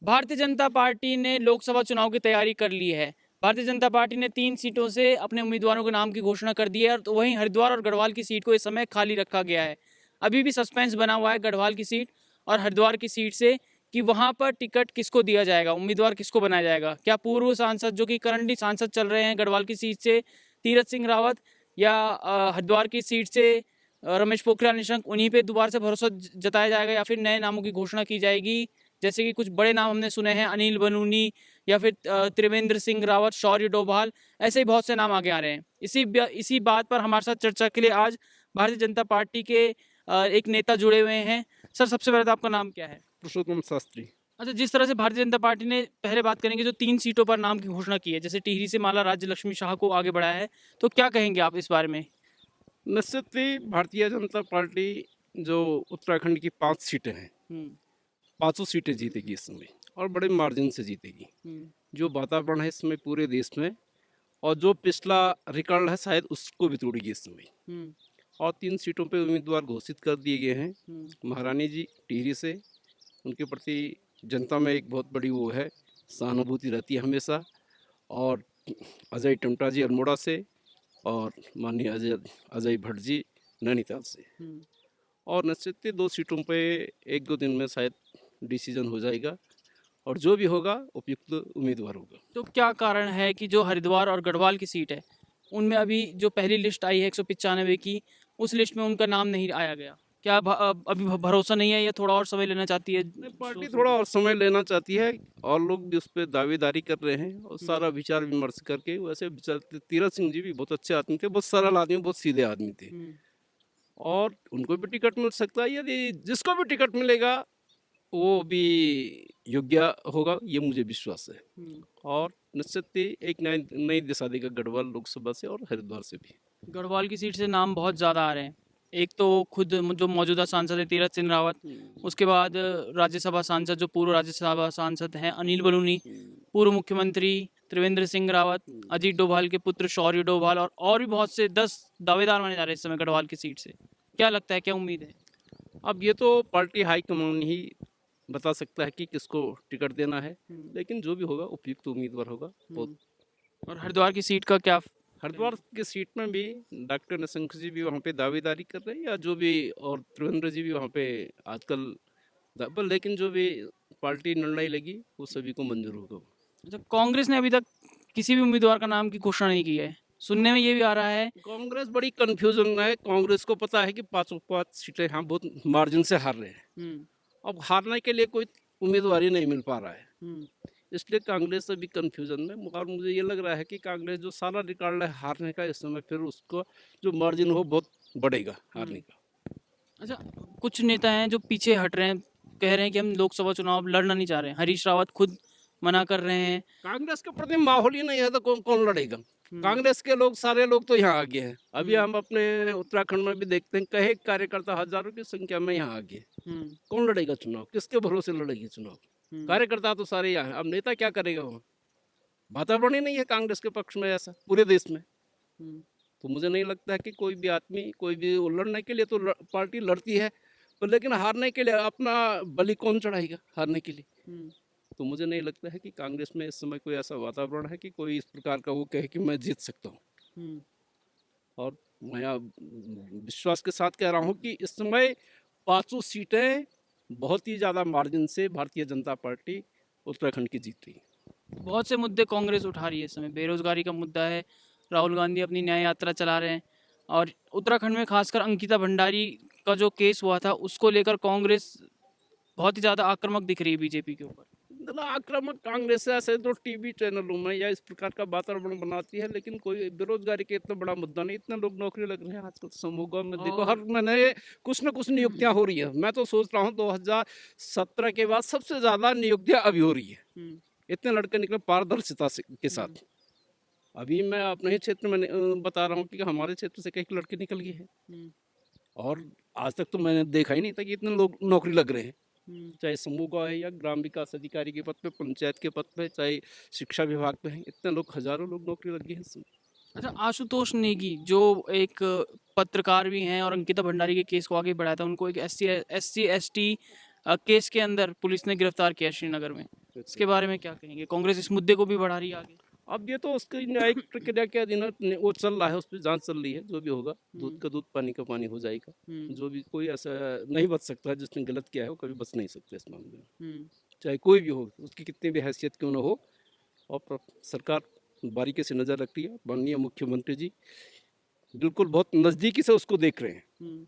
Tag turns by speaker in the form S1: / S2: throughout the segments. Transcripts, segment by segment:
S1: Bharatiya Janata party ने लोकसभा चुनाव की तैयारी कर ली है। भारतीय जनता पार्टी ने 3 सीटों से अपने उम्मीदवारों के नाम की घोषणा कर दी है और तो वहीं हरिद्वार और गढ़वाल की सीट को इस समय खाली रखा गया है। अभी भी सस्पेंस बना हुआ है गढ़वाल की सीट और हरिद्वार की सीट से कि वहां पर टिकट किसको दिया जाएगा, उम्मीदवार किसको बनाया जाएगा। क्या पूर्व सांसद जो कि करंटली सांसद चल रहे हैं गढ़वाल की सीट से तीरथ सिंह रावत या हरिद्वार की सीट से रमेश पोखरियाल निशंक, उन्हीं पे दोबारा से भरोसा जताया जाएगा या फिर नए नामों की घोषणा की जाएगी। जैसे कि कुछ बड़े नाम हमने सुने हैं, अनिल बलूनी या फिर त्रिवेंद्र सिंह रावत, शौर्य डोभाल, ऐसे ही बहुत से नाम आगे आ रहे हैं। इसी बात पर हमारे साथ चर्चा के लिए आज भारतीय जनता पार्टी के एक नेता जुड़े हुए हैं। सर, सबसे पहले तो आपका नाम क्या है?
S2: पुरुषोत्तम शास्त्री।
S1: अच्छा, जिस तरह से भारतीय जनता पार्टी ने पहले बात करेंगे जो 3 सीटों पर नाम की घोषणा की है, जैसे टिहरी से माला राज्य लक्ष्मी शाह को आगे बढ़ाया है, तो क्या कहेंगे आप इस बारे में?
S2: निश्चित ही भारतीय जनता पार्टी जो उत्तराखंड की 5 सीटें हैं,
S1: हम्म,
S2: पांचों सीटें जीतेगी इस समय और बड़े मार्जिन से जीतेगी।
S1: हम्म,
S2: जो वातावरण है इस समय पूरे देश में और जो पिछला रिकॉर्ड है शायद उसको भी तोड़ेगी इस समय।
S1: हम्म,
S2: और 3 सीटों पे उम्मीदवार घोषित कर दिए गए हैं।
S1: हम्म,
S2: महारानी जी टिहरी से, उनके प्रति जनता में एक बहुत बड़ी वो है, सहानुभूति रहती है हमेशा। और अजय टमटा जी अल्मोड़ा से और माननीय अजय अजय भट्ट जी नैनीताल से।
S1: हम्म।
S2: और निश्चित ही 2 सीटों पे 1-2 दिन में शायद डिसीजन हो जाएगा और जो भी होगा उपयुक्त उम्मीदवार होगा।
S1: तो क्या कारण है कि जो हरिद्वार और गढ़वाल की सीट है, उनमें अभी जो पहली लिस्ट आई है 195 की, उस लिस्ट में उनका नाम नहीं आया गया? क्या अभी भरोसा नहीं है या थोड़ा और समय लेना चाहती है?
S2: नहीं, पार्टी थोड़ा और समय लेना चाहती है और लोग भी उस पर दावेदारी कर रहे हैं और सारा विचार विमर्श करके। वैसे विचार तीरथ सिंह जी भी बहुत अच्छे आदमी थे, बहुत सरल आदमी, बहुत सीधे आदमी थे
S1: हम्म,
S2: और उनको भी टिकट मिल सकता है। यदि जिसको भी टिकट मिलेगा वो भी योग्य होगा, ये मुझे विश्वास है।
S1: हम्म।
S2: और निश्चित ही एक नई नई दिशा देगा गढ़वाल लोकसभा से और हरिद्वार से भी।
S1: गढ़वाल की सीट से नाम बहुत ज़्यादा आ रहे हैं। एक तो खुद जो मौजूदा सांसद है तीरथ सिंह रावत, उसके बाद राज्यसभा सांसद जो पूर्व राज्यसभा सांसद हैं अनिल बलूनी, पूर्व मुख्यमंत्री त्रिवेंद्र सिंह रावत, अजीत डोभाल के पुत्र शौर्य डोभाल और भी बहुत से 10 दावेदार माने जा रहे हैं इस समय गढ़वाल की सीट से। क्या लगता है, क्या उम्मीद है?
S2: अब ये तो पार्टी हाईकमान ही बता सकता है कि किसको टिकट देना है, लेकिन जो भी होगा उपयुक्त उम्मीदवार होगा। बहुत
S1: और हरिद्वार की सीट का क्या?
S2: हरिद्वार की सीट में भी डॉक्टर निशंक जी भी वहाँ पे दावेदारी कर रहे हैं या जो भी, और त्रिवेंद्र जी भी वहाँ पे आजकल पर लेकिन जो भी पार्टी निर्णय लेगी वो सभी को मंजूर होगा।
S1: अच्छा, कांग्रेस ने अभी तक किसी भी उम्मीदवार का नाम की घोषणा नहीं की है। सुनने में ये भी आ रहा है।
S2: कांग्रेस बड़ी कंफ्यूजन में है। कांग्रेस को पता है कि 5 सीटें यहाँ बहुत मार्जिन से हार रहे हैं।
S1: हम्म,
S2: अब हारने के लिए कोई उम्मीदवार ही नहीं मिल पा रहा है,
S1: हम्म,
S2: इसलिए कांग्रेस अभी कंफ्यूजन में। और मुझे ये लग रहा है कि कांग्रेस जो सारा रिकॉर्ड है हारने का, इस समय फिर उसको जो मार्जिन हो बहुत बढ़ेगा हारने का।
S1: अच्छा, कुछ नेता हैं जो पीछे हट रहे हैं, कह रहे हैं कि हम लोकसभा चुनाव लड़ना नहीं चाह रहे हैं। हरीश रावत खुद मना कर रहे हैं।
S2: कांग्रेस के प्रति माहौल ही नहीं है तो कौन कौन लड़ेगा।
S1: हम्म,
S2: कांग्रेस के लोग, सारे लोग तो यहाँ आगे हैं। अभी
S1: हम्म,
S2: हम अपने उत्तराखंड में भी देखते हैं, कई कार्यकर्ता हजारों की संख्या में यहाँ आगे हैं।
S1: हम्म,
S2: कौन लड़ेगा चुनाव, किसके भरोसे लड़ेगी चुनाव?
S1: हम्म,
S2: कार्यकर्ता तो सारे यहाँ हैं। अब नेता क्या करेगा वहाँ? वातावरण ही नहीं है कांग्रेस के पक्ष में ऐसा पूरे देश में।
S1: हम्म,
S2: तो मुझे नहीं लगता है कि कोई भी आदमी, कोई भी वो लड़ने के लिए तो पार्टी लड़ती है, पर लेकिन हारने के लिए अपना बलि कौन चढ़ाएगा हारने के लिए?
S1: हम्म,
S2: तो मुझे नहीं लगता है कि कांग्रेस में इस समय कोई ऐसा वातावरण है कि कोई इस प्रकार का वो कहे कि मैं जीत सकता हूँ।
S1: हम्म।
S2: और मैं अब विश्वास के साथ कह रहा हूँ कि इस समय 5 सीटें बहुत ही ज़्यादा मार्जिन से भारतीय जनता पार्टी उत्तराखंड की जीत रही है।
S1: बहुत से मुद्दे कांग्रेस उठा रही है इस समय। बेरोजगारी का मुद्दा है, राहुल गांधी अपनी न्याय यात्रा चला रहे हैं और उत्तराखंड में खासकर अंकिता भंडारी का जो केस हुआ था उसको लेकर कांग्रेस बहुत ही ज़्यादा आक्रामक दिख रही है बीजेपी के ऊपर।
S2: इतना आक्रामक कांग्रेस ऐसे तो टीवी चैनलों में या इस प्रकार का वातावरण बनाती है, लेकिन कोई बेरोजगारी के इतना बड़ा मुद्दा नहीं। इतने लोग नौकरी लग रहे हैं आजकल समूह में, देखो हर
S1: और
S2: महीने कुछ न कुछ नियुक्तियां हो रही है। मैं तो सोच रहा हूँ 2017 के बाद सबसे ज्यादा नियुक्तियां अभी हो रही है।
S1: हम्म,
S2: इतने लड़के निकले पारदर्शिता के
S1: हम्म,
S2: साथ। अभी मैं अपने ही क्षेत्र में बता रहा हूँ कि हमारे क्षेत्र से कई लड़के निकल गए हैं
S1: हम्म,
S2: और आज तक तो मैंने देखा ही नहीं था कि इतने लोग नौकरी लग रहे हैं।
S1: हम्म।
S2: चाहे समूह का है या ग्राम विकास अधिकारी के पद पे, पंचायत के पद पे, चाहे शिक्षा विभाग पे हैं, इतने लोग, हजारों लोग नौकरी लग गई है इसमें।
S1: अच्छा, आशुतोष नेगी जो एक पत्रकार भी हैं और अंकिता भंडारी के केस को आगे बढ़ाया था, उनको एक S C S T case के अंदर पुलिस ने गिरफ्तार किया श्रीनगर में। इसके बारे में क्या कहेंगे? कांग्रेस इस मुद्दे को भी बढ़ा रही है आगे।
S2: अब ये तो उसकी न्यायिक प्रक्रिया के अधीन है, वो चल रहा है, उस पर जांच चल रही है। जो भी होगा दूध का दूध पानी का पानी हो जाएगा। जो भी कोई ऐसा नहीं बच सकता है, जिसने गलत किया है वो कभी बच नहीं सकता इस मामले में, चाहे कोई भी हो, उसकी कितनी भी हैसियत क्यों ना हो। और सरकार बारीकी से नज़र रख रही है। माननीय मुख्यमंत्री जी बिल्कुल बहुत नज़दीकी से उसको देख रहे हैं।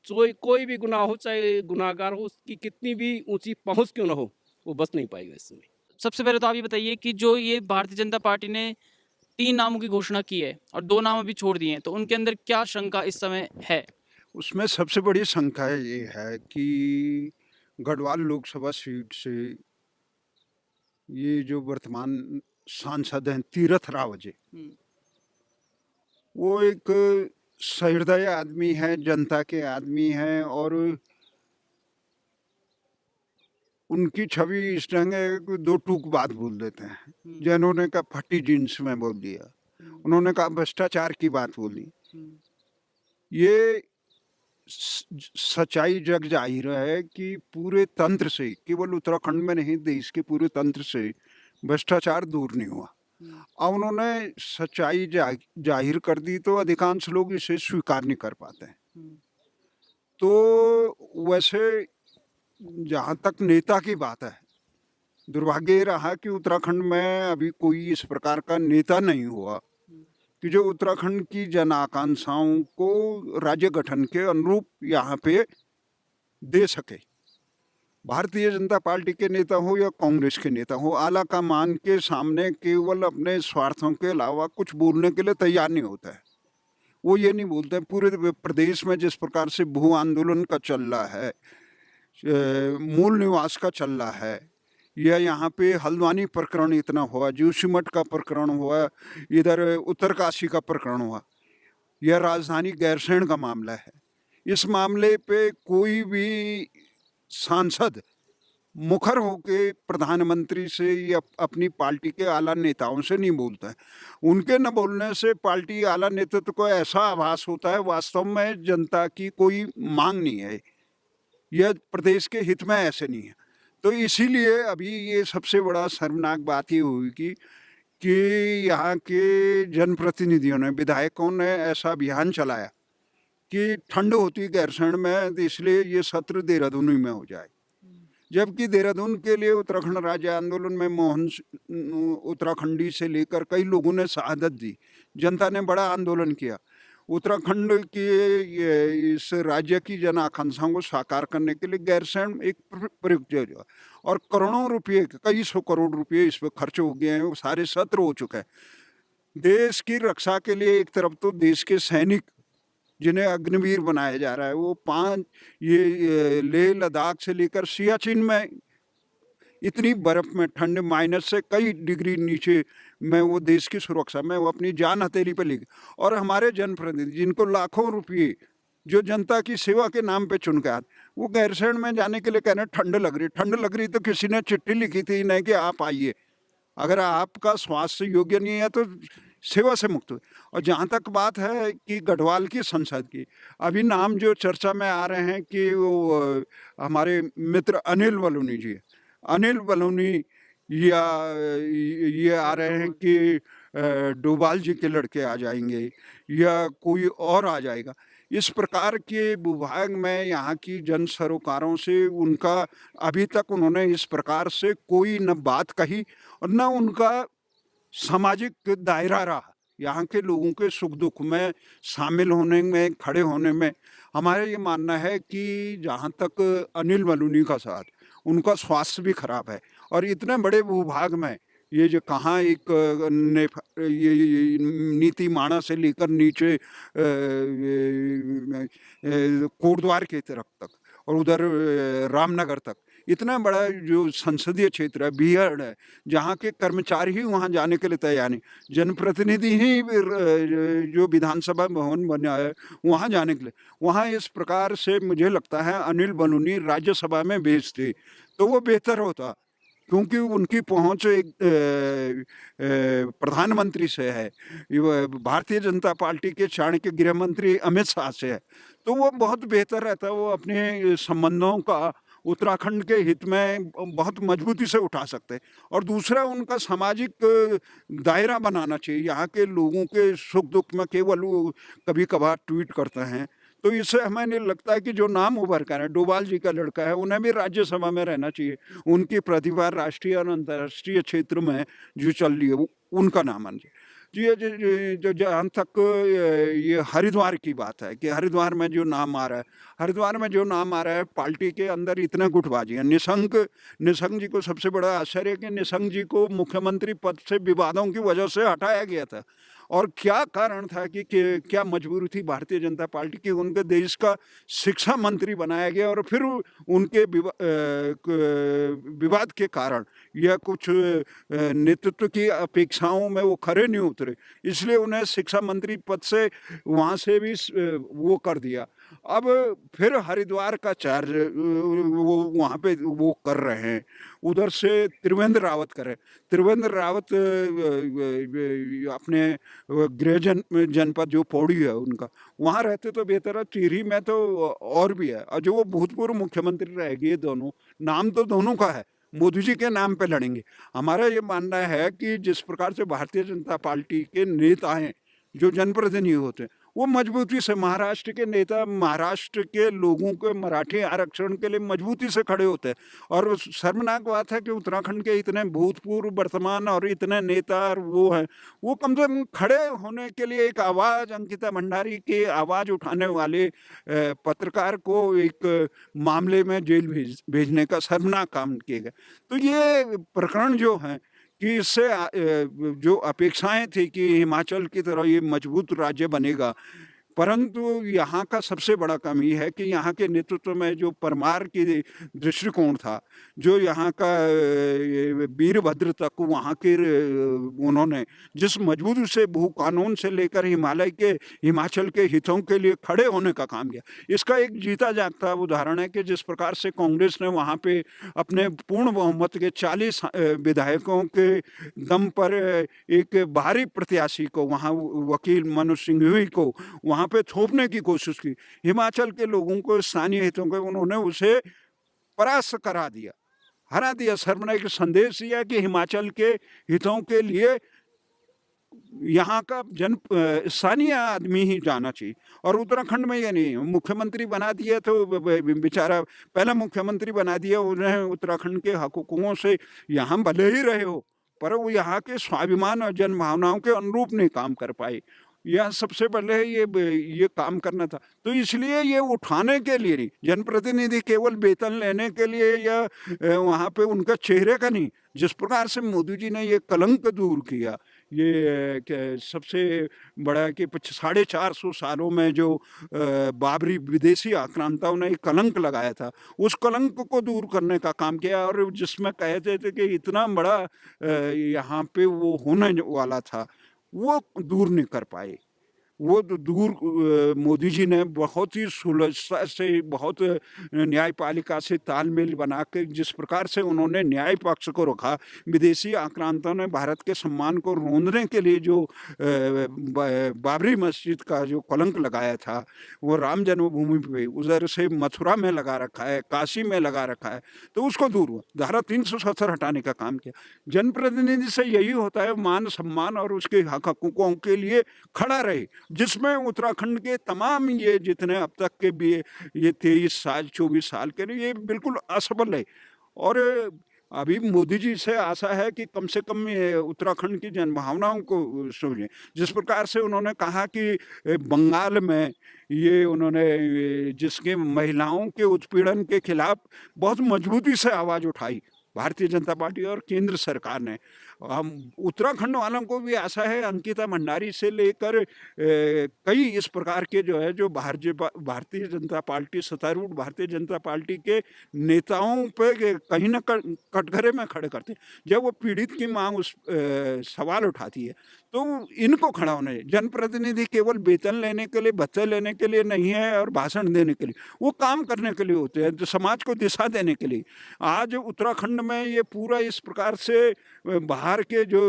S2: कोई भी गुनाह हो, चाहे गुनाहगार हो, उसकी कितनी भी ऊंची पहुंच क्यों ना हो, वो बच नहीं पाएगा इस समय।
S1: सबसे पहले तो आप ये बताइए कि जो ये भारतीय जनता पार्टी ने 3 नामों की घोषणा की है और 2 नाम अभी छोड़ दिए हैं, तो उनके अंदर क्या शंका इस समय है?
S3: उसमें सबसे बड़ी शंका ये है कि गढ़वाल लोकसभा सीट से ये जो वर्तमान सांसद हैं तीरथ राव जी, वो एक सहृदय आदमी है, जनता के आदमी हैं, और उनकी छवि इस ढंग है कि दो टूक बात बोल देते हैं। जिन्होंने कहा फटी जींस में बोल दिया, उन्होंने कहा भ्रष्टाचार की बात बोली। ये सच्चाई जग जाहिर है कि पूरे तंत्र से, केवल उत्तराखंड में नहीं, देश के पूरे तंत्र से भ्रष्टाचार दूर नहीं हुआ। अब उन्होंने सच्चाई जाहिर कर दी तो अधिकांश लोग इसे स्वीकार नहीं कर पाते हैं। तो वैसे जहाँ तक नेता की बात है, दुर्भाग्य ये रहा कि उत्तराखंड में अभी कोई इस प्रकार का नेता नहीं हुआ कि जो उत्तराखंड की जन आकांक्षाओं को राज्य गठन के अनुरूप यहाँ पे दे सके। भारतीय जनता पार्टी के नेता हो या कांग्रेस के नेता हो, आला कमान के सामने केवल अपने स्वार्थों के अलावा कुछ बोलने के लिए तैयार नहीं होता है। वो ये नहीं बोलते। पूरे प्रदेश में जिस प्रकार से भू आंदोलन का चल रहा है, मूल निवास का चल रहा है, या यहाँ पे हल्द्वानी प्रकरण इतना हुआ, जोशीमठ का प्रकरण हुआ, इधर उत्तरकाशी का प्रकरण हुआ, यह राजधानी गैरसैंण का मामला है। इस मामले पे कोई भी सांसद मुखर होके प्रधानमंत्री से या अपनी पार्टी के आला नेताओं से नहीं बोलता है। उनके न बोलने से पार्टी आला नेतृत्व को ऐसा आभास होता है वास्तव में जनता की कोई मांग नहीं है, यह प्रदेश के हित में ऐसे नहीं है। तो इसीलिए अभी ये सबसे बड़ा शर्मनाक बात ये हुई कि यहाँ के जनप्रतिनिधियों ने, विधायकों ने ऐसा अभियान चलाया कि ठंड होती गैरसैंण में, तो इसलिए ये सत्र देहरादून में हो जाए। जबकि देहरादून के लिए उत्तराखंड राज्य आंदोलन में मोहन उत्तराखंडी से लेकर कई लोगों ने शहादत दी। जनता ने बड़ा आंदोलन किया। उत्तराखंड के इस राज्य की जन आकांक्षाओं को साकार करने के लिए गैरसैंण एक प्रयुक्त हुआ, और करोड़ों रुपये, कई सौ करोड़ रुपये इस पर खर्च हो गए हैं। वो सारे सत्र हो चुके हैं। देश की रक्षा के लिए एक तरफ तो देश के सैनिक जिन्हें अग्निवीर बनाया जा रहा है, वो 5 ये लेह लद्दाख से लेकर सियाचिन में इतनी बर्फ में, ठंड माइनस से कई डिग्री नीचे में, वो देश की सुरक्षा में वो अपनी जान हथेली पर लेके, और हमारे जनप्रतिनिधि जिनको लाखों रुपये जो जनता की सेवा के नाम पे चुन के आते, वो गैरसैंण में जाने के लिए कह रहे ठंड लग रही। ठंड लग रही तो किसी ने चिट्ठी लिखी थी नहीं कि आप आइए, अगर आपका स्वास्थ्य योग्य नहीं है तो सेवा से मुक्त हुए। और जहाँ तक बात है कि गढ़वाल की संसद की, अभी नाम जो चर्चा में आ रहे हैं कि वो हमारे मित्र अनिल बलूनी जी, अनिल बलूनी, या ये आ रहे हैं कि डोभाल जी के लड़के आ जाएंगे या कोई और आ जाएगा। इस प्रकार के विभाग में यहाँ की जन सरोकारों से उनका अभी तक उन्होंने इस प्रकार से कोई न बात कही और न उनका सामाजिक दायरा रहा। यहाँ के लोगों के सुख दुख में शामिल होने में, खड़े होने में। हमारा ये मानना है कि जहाँ तक अनिल बलूनी का साथ, उनका स्वास्थ्य भी खराब है, और इतने बड़े भूभाग में ये जो कहाँ एक ये नीति माणा से लेकर नीचे कोटद्वार की तरफ तक और उधर रामनगर तक, इतना बड़ा जो संसदीय क्षेत्र है, बिहार है, जहाँ के कर्मचारी ही वहाँ जाने के लिए तैयार नहीं। जनप्रतिनिधि ही जो विधानसभा भवन बना है वहाँ जाने के लिए, वहाँ इस प्रकार से मुझे लगता है अनिल बलूनी राज्यसभा में भेजते तो वो बेहतर होता, क्योंकि उनकी पहुंच एक प्रधानमंत्री से है, भारतीय जनता पार्टी के चाणक्य गृह मंत्री अमित शाह से है, तो वो बहुत बेहतर रहता। वो अपने संबंधों का उत्तराखंड के हित में बहुत मजबूती से उठा सकते हैं। और दूसरा उनका सामाजिक दायरा बनाना चाहिए। यहाँ के लोगों के सुख दुख में केवल वो कभी कभार ट्वीट करते हैं, तो इससे हमें नहीं लगता है कि जो नाम उभर कर है, डोभाल जी का लड़का है, उन्हें भी राज्यसभा में रहना चाहिए। उनकी प्रतिभा राष्ट्रीय और अंतर्राष्ट्रीय क्षेत्र में जो चल रही है वो उनका नाम आना चाहिए। जहाँ तक ये हरिद्वार की बात है कि हरिद्वार में जो नाम आ रहा है, हरिद्वार में जो नाम आ रहा है, पार्टी के अंदर इतने गुटबाजी है। निशंक जी को सबसे बड़ा आश्चर्य है कि निशंक जी को मुख्यमंत्री पद से विवादों की वजह से हटाया गया था। और क्या कारण था कि क्या मजबूरी थी भारतीय जनता पार्टी की, उनके देश का शिक्षा मंत्री बनाया गया और फिर उनके विवाद के कारण या कुछ नेतृत्व की अपेक्षाओं में वो खरे नहीं उतरे, इसलिए उन्हें शिक्षा मंत्री पद से वहाँ से भी वो कर दिया। अब फिर हरिद्वार का चार्ज वो वहाँ पे वो कर रहे हैं, उधर से त्रिवेंद्र रावत करे। त्रिवेंद्र रावत अपने गृह जनपद जो पौड़ी है उनका, वहाँ रहते तो बेहतर है। टिहरी में तो और भी है, और जो वो भूतपूर्व मुख्यमंत्री रहेगी, ये दोनों नाम तो दोनों का है, मोदी जी के नाम पे लड़ेंगे। हमारा ये मानना है कि जिस प्रकार से भारतीय जनता पार्टी के नेता हैं, जो जनप्रतिनिधि होते हैं, वो मजबूती से महाराष्ट्र के नेता महाराष्ट्र के लोगों के मराठी आरक्षण के लिए मजबूती से खड़े होते हैं। और शर्मनाक बात है कि उत्तराखंड के इतने भूतपूर्व, वर्तमान और इतने नेता और वो हैं, वो कम से कम खड़े होने के लिए एक आवाज़, अंकिता भंडारी की आवाज़ उठाने वाले पत्रकार को एक मामले में जेल भेजने का शर्मनाक काम किए गए। तो ये प्रकरण जो हैं कि इससे जो अपेक्षाएं थी कि हिमाचल की तरह ये मजबूत राज्य बनेगा, परंतु यहाँ का सबसे बड़ा कमी है कि यहाँ के नेतृत्व में जो परमार की दृष्टिकोण था, जो यहाँ का वीरभद्र तक वहाँ के उन्होंने जिस मजबूती से भू कानून से लेकर हिमाचल के हितों के लिए खड़े होने का काम किया, इसका एक जीता जागता उदाहरण है कि जिस प्रकार से कांग्रेस ने वहाँ पे अपने पूर्ण बहुमत के 40 विधायकों के दम पर एक बाहरी प्रत्याशी को, वहाँ वकील मनोज सिंघवी को वहाँ पे थोपने की कोशिश की। हिमाचल के लोगों को, स्थानीय हितों को उन्होंने उसे परास्त करा दिया, हरा दिया। शर्मा एक संदेश दिया कि हिमाचल के हितों के लिए यहाँ का स्थानीय आदमी ही जाना चाहिए। और उत्तराखंड में ये नहीं, मुख्यमंत्री बना दिया तो बेचारा पहला मुख्यमंत्री बना दिया, उन्हें उत्तराखंड के हकूकों से यहाँ भले ही रहे हो, पर वो यहाँ के स्वाभिमान और जन भावनाओं के अनुरूप नहीं काम कर पाए। यह सबसे पहले ये काम करना था। तो इसलिए ये उठाने के लिए नहीं, जनप्रतिनिधि केवल वेतन लेने के लिए या वहाँ पे उनका चेहरे का नहीं, जिस प्रकार से मोदी जी ने ये कलंक दूर किया, ये सबसे बड़ा कि 450 सालों में जो बाबरी विदेशी आक्रांताओं ने एक कलंक लगाया था, उस कलंक को दूर करने का काम किया। और जिसमें कहते थे कि इतना बड़ा यहाँ पे वो होने वाला था, वो दूर नहीं कर पाए। वो दूर मोदी जी ने बहुत ही सुलझता से, बहुत न्यायपालिका से तालमेल बना के जिस प्रकार से उन्होंने न्याय पक्ष को रखा, विदेशी आक्रांताओं ने भारत के सम्मान को रोंदने के लिए जो बाबरी मस्जिद का जो कलंक लगाया था, वो राम जन्मभूमि पे उधर से मथुरा में लगा रखा है, काशी में लगा रखा है, तो उसको दूर हुआ। धारा 370 हटाने का काम किया। जनप्रतिनिधि से यही होता है, मान सम्मान और उसके हक हकूकों के लिए खड़ा रहे, जिसमें उत्तराखंड के तमाम ये जितने अब तक के भी ये 23 साल 24 साल के लिए ये बिल्कुल असफल है। और अभी मोदी जी से आशा है कि कम से कम ये उत्तराखंड की जनभावनाओं को समझें। जिस प्रकार से उन्होंने कहा कि बंगाल में ये उन्होंने जिसके महिलाओं के उत्पीड़न के खिलाफ बहुत मजबूती से आवाज़ उठाई भारतीय जनता पार्टी और केंद्र सरकार ने, हम उत्तराखंड वालों को भी आशा है, अंकिता भंडारी से लेकर कई इस प्रकार के जो है जो भारतीय जनता पार्टी, सत्तारूढ़ भारतीय जनता पार्टी के नेताओं पे कहीं ना कटघरे में खड़े करते हैं। जब वो पीड़ित की मांग उस सवाल उठाती है तो इनको खड़ा होना है। जनप्रतिनिधि केवल वेतन लेने के लिए, भत्ते लेने के लिए नहीं है और भाषण देने के लिए, वो काम करने के लिए होते हैं, तो समाज को दिशा देने के लिए। आज उत्तराखंड में ये पूरा इस प्रकार से बाहर के जो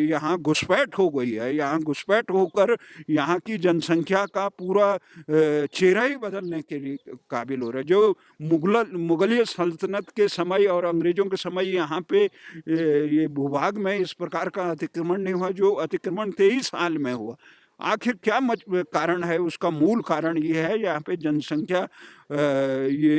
S3: यहाँ घुसपैठ हो गई है, यहाँ घुसपैठ होकर यहाँ की जनसंख्या का पूरा चेहरा ही बदलने के लिए काबिल हो रहा है। जो मुगलिय सल्तनत के समय और अंग्रेजों के समय यहाँ पे ये भूभाग में इस प्रकार का अतिक्रमण नहीं हुआ, जो अतिक्रमण 23 साल में हुआ। आखिर क्या कारण है? उसका मूल कारण ये है, यहाँ पे जनसंख्या ये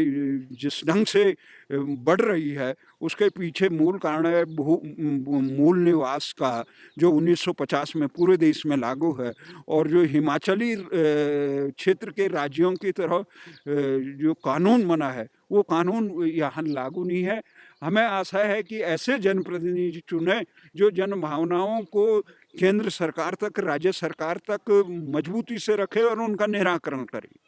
S3: जिस ढंग से बढ़ रही है उसके पीछे मूल कारण है मूल निवास का, जो 1950 में पूरे देश में लागू है, और जो हिमाचली क्षेत्र के राज्यों की तरह जो कानून बना है वो कानून यहाँ लागू नहीं है। हमें आशा है कि ऐसे जनप्रतिनिधि चुने जो जन भावनाओं को केंद्र सरकार तक, राज्य सरकार तक मजबूती से रखे और उनका निराकरण करे।